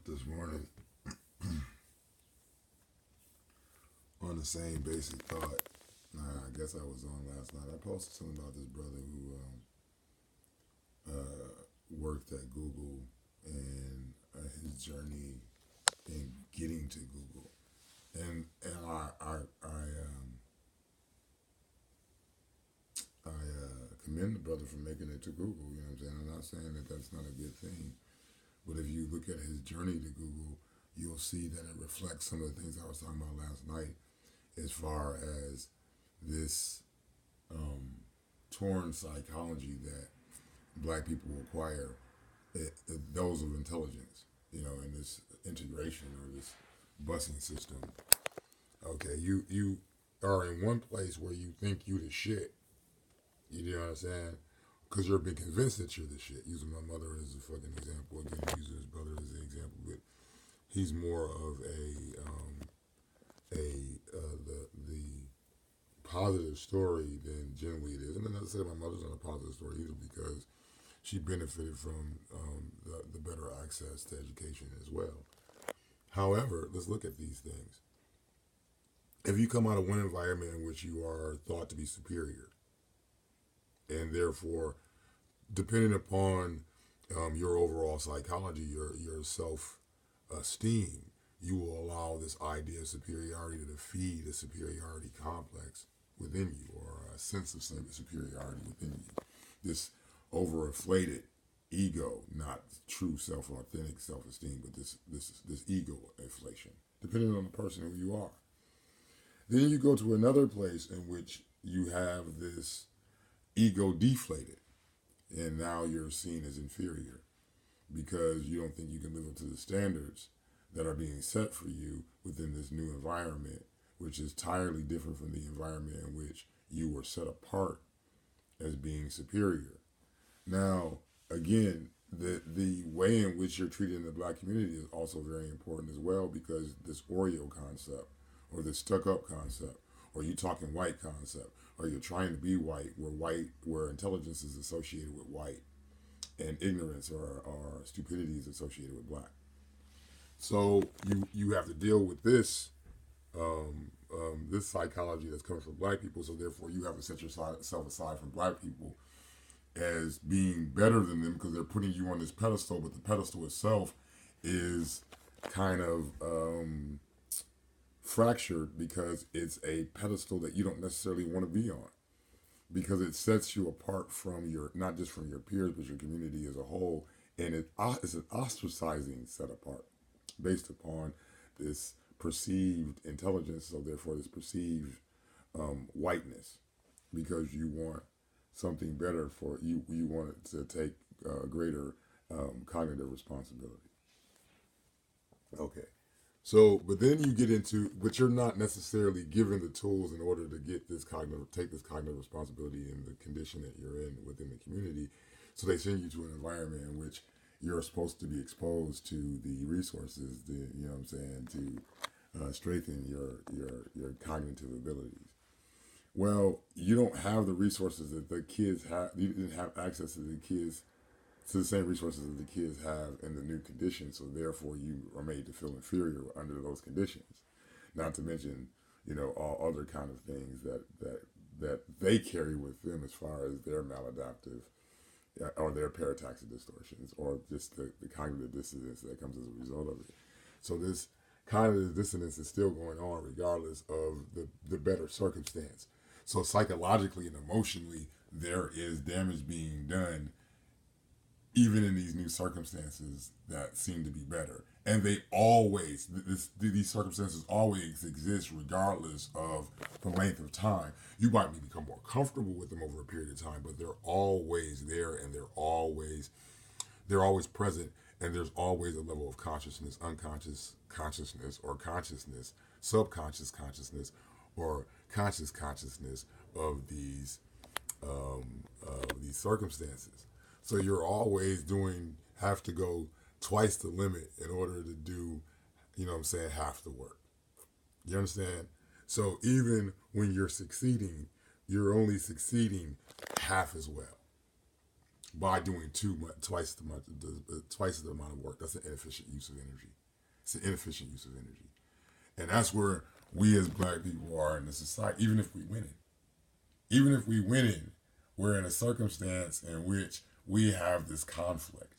this morning on the same basic thought. I guess I was on last night. I posted something about this brother who worked at Google and his journey in getting to Google. And I commend the brother for making it to Google. You know what I'm saying? I'm not saying that that's not a good thing, but if you look at his journey to Google, you'll see that it reflects some of the things I was talking about last night, as far as this torn psychology that black people acquire, those of intelligence, in this integration or this busing system. Okay, you are in one place where you think you the shit. You know what I'm saying? Because you're being convinced that you're the shit. Using my mother as a fucking example, again, using his brother as an example, but he's more of the positive story than generally it is. And I'm not saying my mother's not a positive story either, because she benefited from the better access to education as well. However, let's look at these things. If you come out of one environment in which you are thought to be superior, and therefore, depending upon your overall psychology, your self-esteem, you will allow this idea of superiority to feed a superiority complex within you, or a sense of superiority within you. This overinflated ego, not true authentic self-esteem, but this ego inflation, depending on the person who you are. Then you go to another place in which you have this ego deflated, and now you're seen as inferior because you don't think you can live up to the standards that are being set for you within this new environment, which is entirely different from the environment in which you were set apart as being superior. Now, again, the way in which you're treated in the black community is also very important as well, because this Oreo concept, or this stuck up concept, or you talking white concept, or you're trying to be white, where intelligence is associated with white, and ignorance or stupidity is associated with black. So you have to deal with this this psychology that's coming from black people. So therefore, you have to set yourself aside from black people as being better than them, because they're putting you on this pedestal, but the pedestal itself is kind of fractured, because it's a pedestal that you don't necessarily want to be on, because it sets you apart from not just from your peers, but your community as a whole, and it's an ostracizing set apart based upon this perceived intelligence, so therefore this perceived whiteness, because you want something better for you. You want it to take greater cognitive responsibility. Okay. So, but then you get into, but you're not necessarily given the tools in order to take this cognitive responsibility in the condition that you're in within the community. So they send you to an environment in which you're supposed to be exposed to the resources, you know what I'm saying, to strengthen your cognitive abilities. Well, you don't have the resources that the kids have. You didn't have access to the same resources that the kids have in the new conditions. So therefore, you are made to feel inferior under those conditions. Not to mention, all other kind of things that they carry with them as far as their maladaptive or their parataxic distortions, or just the cognitive dissonance that comes as a result of it. So this cognitive dissonance is still going on regardless of the better circumstance. So psychologically and emotionally, there is damage being done even in these new circumstances that seem to be better. And these circumstances always exist regardless of the length of time. You might become more comfortable with them over a period of time, but they're always there, and they're always present, and there's always a level of consciousness, unconscious consciousness, or consciousness, subconscious consciousness, or conscious consciousness of these circumstances. So you're always have to go twice the limit in order to do, half the work. You understand? So even when you're succeeding, you're only succeeding half as well. by doing twice the amount of work. That's an inefficient use of energy. It's an inefficient use of energy, and that's where we as black people are in the society. Even if we win it, we're in a circumstance in which we have this conflict,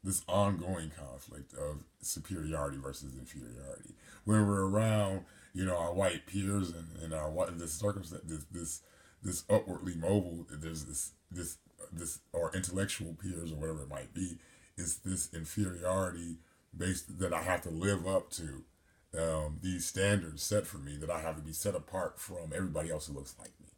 this ongoing conflict of superiority versus inferiority. When we're around, our white peers and our this circumstance, this upwardly mobile, there's this or intellectual peers or whatever it might be, is this inferiority based that I have to live up to, these standards set for me that I have to be set apart from everybody else who looks like me.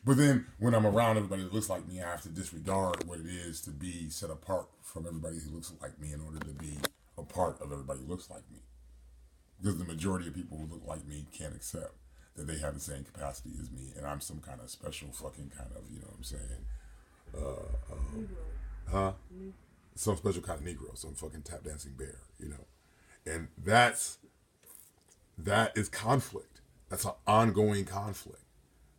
But then when I'm around everybody that looks like me, I have to disregard what it is to be set apart from everybody who looks like me in order to be a part of everybody who looks like me. Because the majority of people who look like me can't accept that they have the same capacity as me, and I'm some kind of special fucking kind of, you know what I'm saying? Huh? Some special kind of Negro, some fucking tap dancing bear, And that is conflict. That's an ongoing conflict.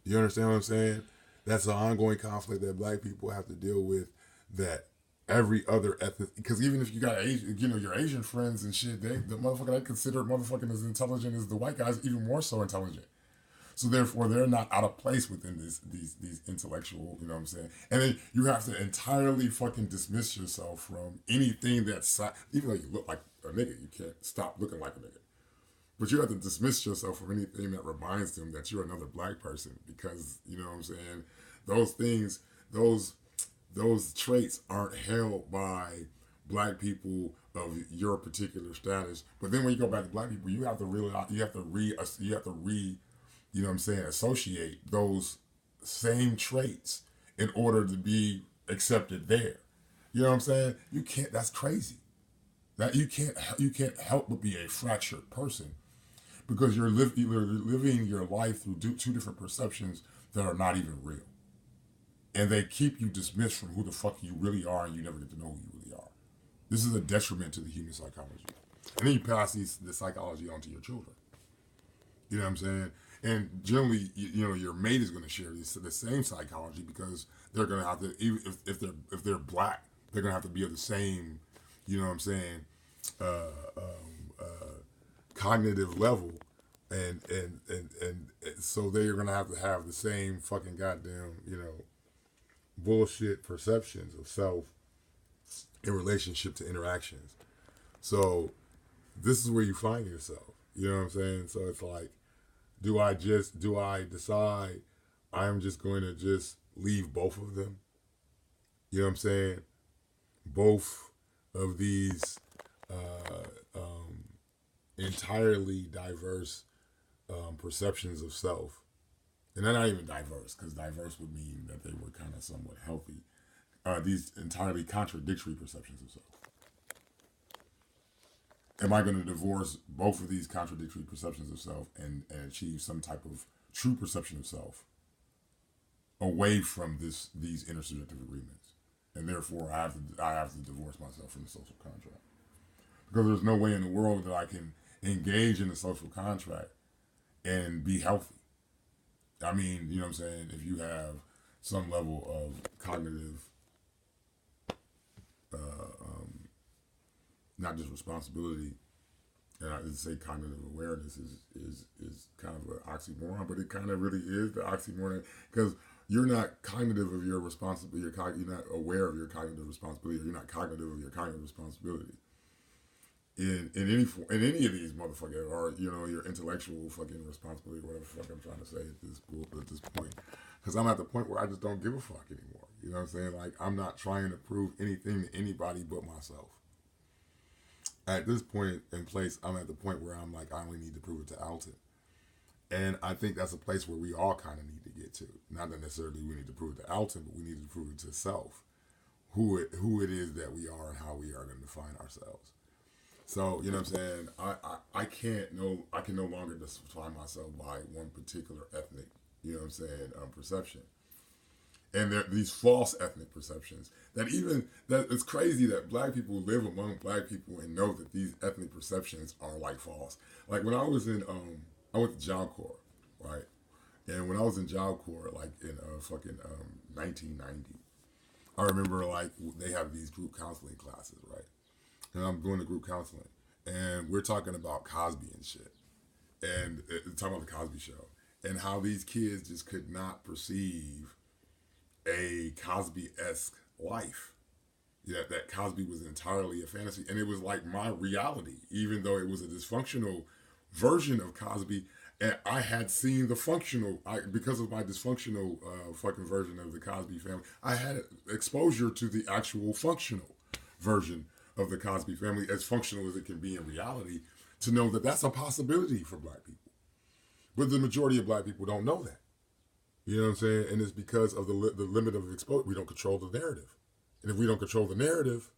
You understand what I'm saying? That's an ongoing conflict that black people have to deal with, that every other ethnic, because even if you got your Asian friends and shit, the motherfucker I consider motherfucking as intelligent as the white guys, even more so intelligent. So therefore, they're not out of place within these intellectual, you know what I'm saying? And then you have to entirely fucking dismiss yourself from anything that's, even though you look like a nigga, you can't stop looking like a nigga. But you have to dismiss yourself from anything that reminds them that you're another black person, because, you know what I'm saying, those things, those traits aren't held by black people of your particular status. But then when you go back to black people, you have to you know what I'm saying, associate those same traits in order to be accepted there. You know what I'm saying? You can't, that's crazy. That you can't help but be a fractured person, because you're living your life through two different perceptions that are not even real. And they keep you dismissed from who the fuck you really are, and you never get to know who you really are. This is a detriment to the human psychology. And then you pass the psychology on to your children. You know what I'm saying? And generally, your mate is going to share the same psychology, because they're going to have to, even if they're black, they're going to have to be of the same, you know what I'm saying, cognitive level, and so they're going to have the same fucking goddamn, bullshit perceptions of self in relationship to interactions. So this is where you find yourself. You know what I'm saying? So it's like, do I decide I'm just going to just leave both of them? You know what I'm saying? Both of these entirely diverse perceptions of self. And they're not even diverse, because diverse would mean that they were kind of somewhat healthy. These entirely contradictory perceptions of self. Am I going to divorce both of these contradictory perceptions of self and achieve some type of true perception of self away from these intersubjective agreements? And therefore, I have to divorce myself from the social contract, because there's no way in the world that I can engage in a social contract and be healthy. I mean, you know what I'm saying? If you have some level of cognitive, not just responsibility, and I just say cognitive awareness is kind of an oxymoron, but it kind of really is the oxymoron, because you're not cognitive of your responsibility, you're not aware of your cognitive responsibility, or you're not cognitive of your cognitive responsibility. In any of these motherfuckers, or your intellectual fucking responsibility, whatever the fuck I'm trying to say at this point, because I'm at the point where I just don't give a fuck anymore. You know what I'm saying? Like, I'm not trying to prove anything to anybody but myself. At this point in place, I'm at the point where I'm like, I only need to prove it to Alton. And I think that's a place where we all kind of need to get to. Not that necessarily we need to prove it to Alton, but we need to prove it to self, who it is that we are and how we are going to define ourselves. So, you know what I'm saying? I can no longer define myself by one particular ethnic, you know what I'm saying, perception. And there are these false ethnic perceptions that it's crazy that black people live among black people and know that these ethnic perceptions are like false. Like when I was I went to Job Corps, right? And when I was in Job Corps, like in 1990, I remember like they have these group counseling classes, right? And I'm doing the group counseling, and we're talking about Cosby and shit, and talking about the Cosby Show, and how these kids just could not perceive a Cosby-esque life. Yeah, that Cosby was entirely a fantasy, and it was like my reality, even though it was a dysfunctional version of Cosby. And I had seen the functional, because of my dysfunctional fucking version of the Cosby family. I had exposure to the actual functional version of the Cosby family, as functional as it can be in reality, to know that that's a possibility for black people. But the majority of black people don't know that. You know what I'm saying? And it's because of the limit of exposure. We don't control the narrative. And if we don't control the narrative,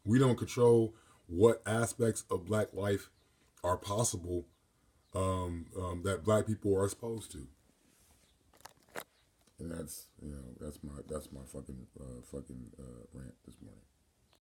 we don't control what aspects of black life are possible, that black people are exposed to. And that's, that's my fucking rant this morning.